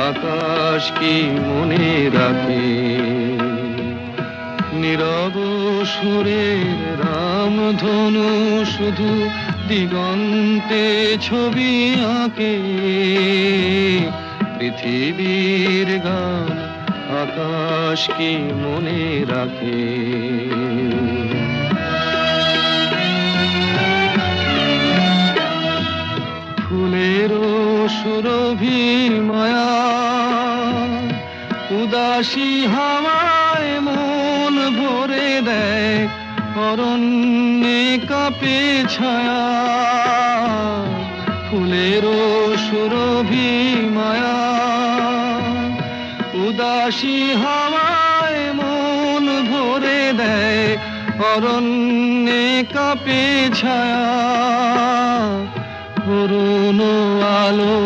আকাশ কি মনে রাখে। নীরব সুরের রামধনু শুধু দিগন্তে ছবি আঁকে। পৃথিবীর গান আকাশ কি মনে রাখে। ফুলেরও সুরভি মায়া উদাসী হাওয়ায় মন ভরে দেয়। অরণ্যে কাঁপে ছায়া ফুলেরও সুরভি মায়া উদাসী হাওয়ায় মন ভরে দেয়। অরণ্যে কাঁপে ছায়া অরুণ আলো।